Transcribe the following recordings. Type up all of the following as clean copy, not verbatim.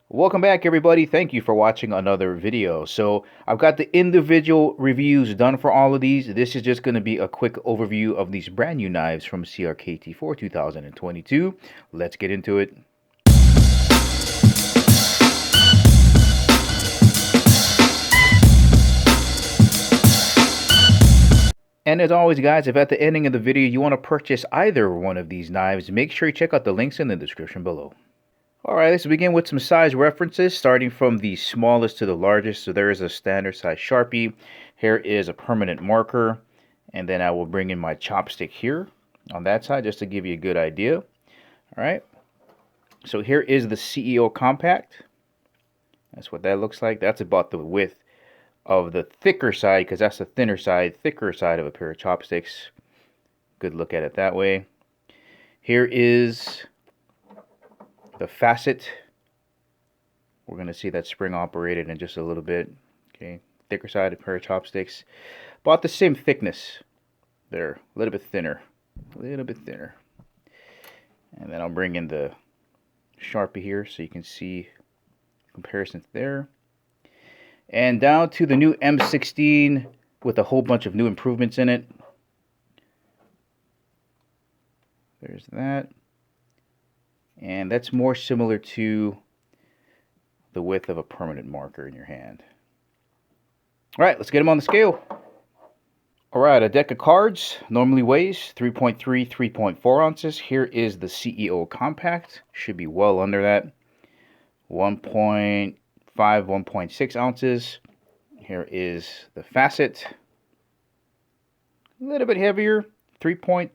Welcome back, everybody. Thank you for watching another video. So I've got the individual reviews done for all of these. This is just going to be a quick overview of these brand new knives from Crkt for 2022. Let's get into it. And as always, guys, if at the ending of the video you want to purchase either one of these knives, make sure you check out the links in the description below. Alright, let's begin with some size references, starting from the smallest to the largest. So there is a standard size Sharpie. Here is a permanent marker. And then I will bring in my chopstick here on that side just to give you a good idea. Alright, so here is the CEO Compact. That's what that looks like. That's about the width of the thicker side, because that's the thicker side of a pair of chopsticks. Good look at it that way. Here is the facet. We're going to see that spring operated in just a little bit. Okay, thicker sided pair of chopsticks. About the same thickness there, a little bit thinner. And then I'll bring in the Sharpie here so you can see comparisons there. And down to the new M16 with a whole bunch of new improvements in it. There's that. And that's more similar to the width of a permanent marker in your hand. Alright, let's get them on the scale. Alright, a deck of cards normally weighs 3.3, 3.4 ounces. Here is the CEO Compact. Should be well under that. 1.5, 1.6 ounces. Here is the Facet. A little bit heavier. 3.6,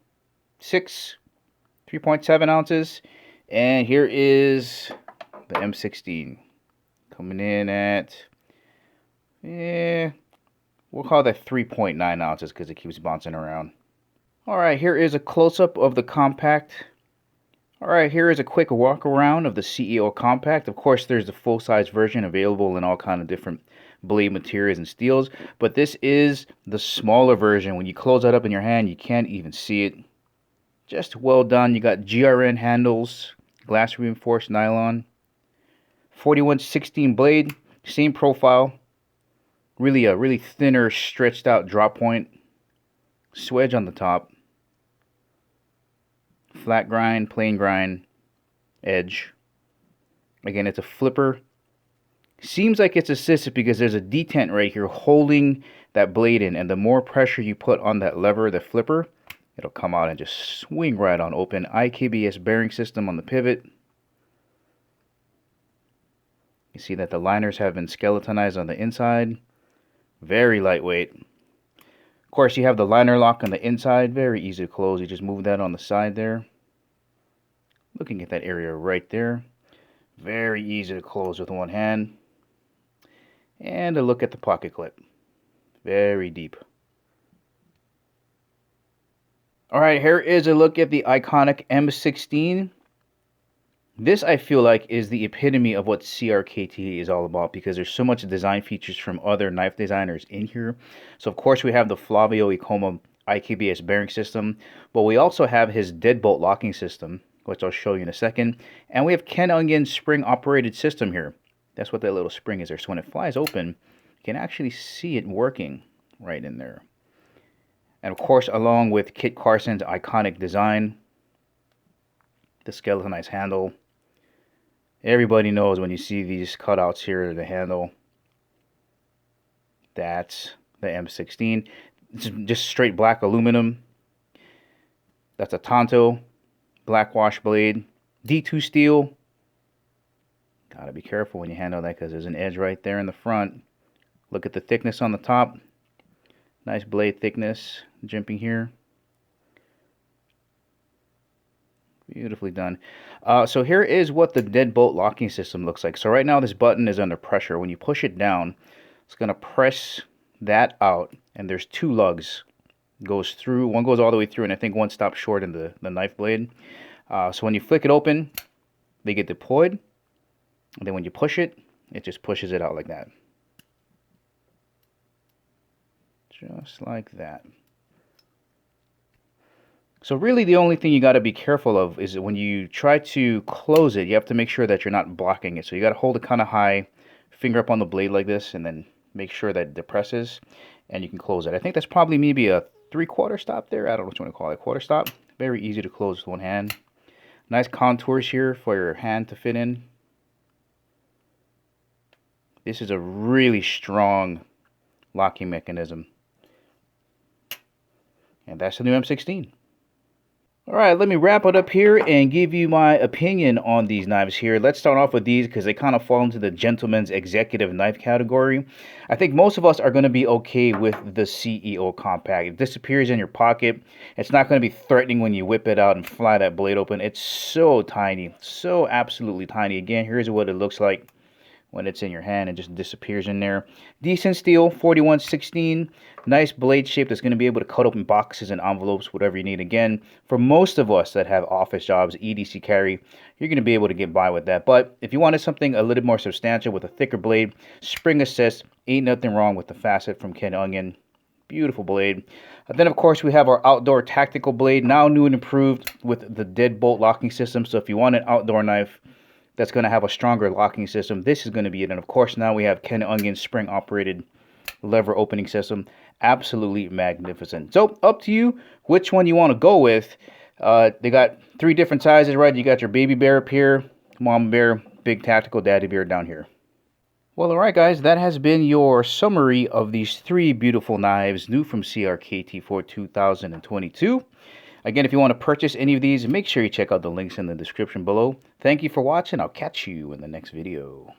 3.7 ounces. And here is the M16 coming in at, we'll call that 3.9 ounces because it keeps bouncing around. Alright, here is a close-up of the Compact. Alright, here is a quick walk around of the CEO Compact. Of course, there's the full-size version available in all kind of different blade materials and steels, but this is the smaller version. When you close that up in your hand, you can't even see it. Just well done. You got GRN handles. Glass reinforced nylon, 41/16 blade, same profile, really a really thinner stretched out drop point, swedge on the top, flat grind, plain grind, edge. Again, it's a flipper. Seems like it's assisted because there's a detent right here holding that blade in, and the more pressure you put on that lever, the flipper, it'll come out and just swing right on open. IKBS bearing system on the pivot. You see that the liners have been skeletonized on the inside. Very lightweight. Of course, you have the liner lock on the inside. Very easy to close. You just move that on the side there. Looking at that area right there. Very easy to close with one hand. And a look at the pocket clip. Very deep. Alright, here is a look at the iconic M16. This, I feel like, is the epitome of what CRKT is all about because there's so much design features from other knife designers in here. So, of course, we have the Flavio Icoma IKBS bearing system, but we also have his deadbolt locking system, which I'll show you in a second. And we have Ken Ungin spring-operated system here. That's what that little spring is there. So when it flies open, you can actually see it working right in there. And of course, along with Kit Carson's iconic design, the skeletonized handle. Everybody knows when you see these cutouts here, the handle, that's the M16. It's just straight black aluminum. That's a Tonto black wash blade. D2 steel. Gotta be careful when you handle that because there's an edge right there in the front. Look at the thickness on the top. Nice blade thickness, jimping here. Beautifully done. So here is what the deadbolt locking system looks like. So right now this button is under pressure. When you push it down, it's going to press that out. And there's two lugs. Goes through. One goes all the way through, and I think one stops short in the knife blade. So when you flick it open, they get deployed. And then when you push it, it just pushes it out like that. Just like that. So really the only thing you got to be careful of is that when you try to close it, you have to make sure that you're not blocking it. So you got to hold it kind of high, finger up on the blade like this, and then make sure that it depresses, and you can close it. I think that's probably maybe a 3/4 stop there. I don't know what you want to call it, quarter stop. Very easy to close with one hand. Nice contours here for your hand to fit in. This is a really strong locking mechanism. And that's the new M16. Alright, let me wrap it up here and give you my opinion on these knives here. Let's start off with these because they kind of fall into the gentleman's executive knife category. I think most of us are going to be okay with the CEO compact. It disappears in your pocket. It's not going to be threatening when you whip it out and fly that blade open. It's so tiny, so absolutely tiny. Again, here's what it looks like when it's in your hand. It just disappears in there. Decent steel, 4116. Nice blade shape that's going to be able to cut open boxes and envelopes, whatever you need. Again, for most of us that have office jobs, EDC carry, you're going to be able to get by with that. But if you wanted something a little more substantial with a thicker blade, spring assist, ain't nothing wrong with the facet from Ken Onion. Beautiful blade. Then, of course, we have our outdoor tactical blade, now new and improved with the deadbolt locking system. So if you want an outdoor knife that's going to have a stronger locking system, this is going to be it. And of course, now we have Ken Onion spring operated lever opening system. Absolutely magnificent. So up to you which one you want to go with. They got 3 different sizes, right? You got your baby bear up here, mom bear, big tactical, daddy bear down here. Well, alright guys, that has been your summary of these 3 beautiful knives new from Crkt for 2022. Again, if you want to purchase any of these, make sure you check out the links in the description below. Thank you for watching. I'll catch you in the next video.